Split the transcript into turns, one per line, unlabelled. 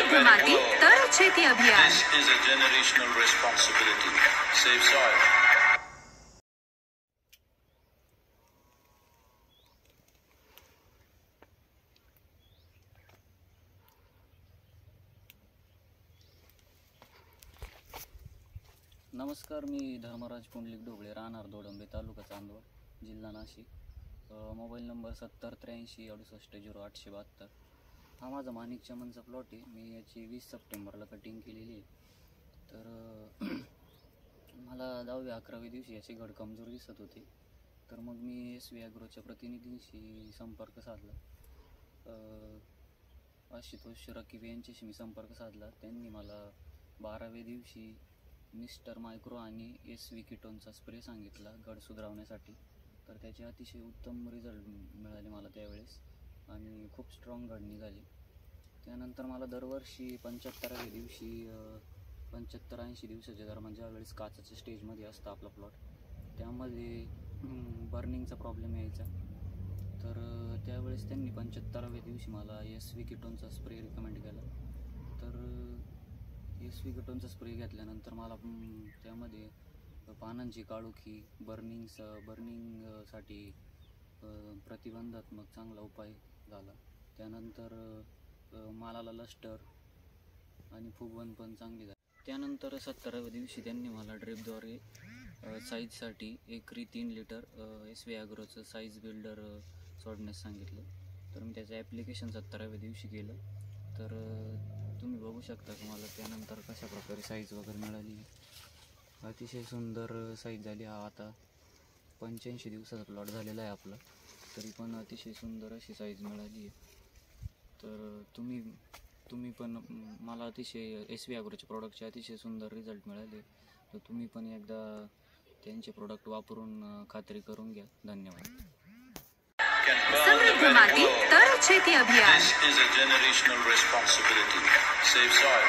समृद्ध माती तर शेती अभियान.
This is a generational responsibility. Save soil.
नमस्कार, मी धर्मराज पुंडलिक ढोबळे, राहणार दोडंबे, तालुका चांदवड, जिल्हा नाशिक. Mobile number 7083680872. हा माझा माणिक चमनचा प्लॉट आहे. मी याची 20 सप्टेंबरला कटिंग केलेली आहे. तर मला 10वी-11वी दिवशी याचे घड कमजोर दिसत होते. तर मग मी SV ॲग्रोच्या प्रतिनिधींशी संपर्क साधला. आशुतोष रकीब यांच्याशी मी संपर्क साधला. त्यांनी मला 12व्या दिवशी मिस्टर मायक्रो आणि SV कीटोनचा स्प्रे सांगितला घड सुधारवण्यासाठी. तर त्याचे अतिशय उत्तम रिझल्ट मिळाले मला त्यावेळेस आणि खूप स्ट्रॉंग घड निघाली. त्यानंतर मला दरवर्षी 75व्या दिवशी 75-80 दिवसाच्या दरम्यान ज्यावेळेस काचाच्या स्टेजमध्ये असतं आपला प्लॉट, त्यामध्ये बर्निंगचा प्रॉब्लेम यायचा. तर त्यावेळेस त्यांनी 75व्या दिवशी मला SV कीटोनचा स्प्रे रिकमेंड केला. तर SV कीटोनचा स्प्रे घेतल्यानंतर मला त्यामध्ये पानांची काळोखी, बर्निंगसाठी प्रतिबंधात्मक चांगला उपाय झाला. त्यानंतर मालाला लस्टर आणि फुगवण पण चांगली झाली. त्यानंतर 70व्या दिवशी त्यांनी मला ड्रिपद्वारे साईजसाठी एकरी 3 लिटर SV ॲग्रोचं साईज बिल्डर सोडण्यास सांगितलं. तर मी त्याचं ॲप्लिकेशन 70व्या दिवशी केलं. तर तुम्ही बघू शकता की मला त्यानंतर कशा प्रकारे साईज वगैरे मिळाली. अतिशय सुंदर साईज झाली. हा आता 85 दिवसाचा प्लॉट झालेला आहे आपला, तरी पण अतिशय सुंदर अशी साईज मिळाली आहे. तर तुम्ही पण मला अतिशय SV ॲग्रोच्या प्रॉडक्टचे अतिशय सुंदर रिझल्ट मिळाले. तर तुम्ही पण एकदा त्यांचे प्रोडक्ट वापरून खात्री करून घ्या. धन्यवाद.
समृद्ध माती तर शेती अभियान.
This is a generational responsibility. Save soil.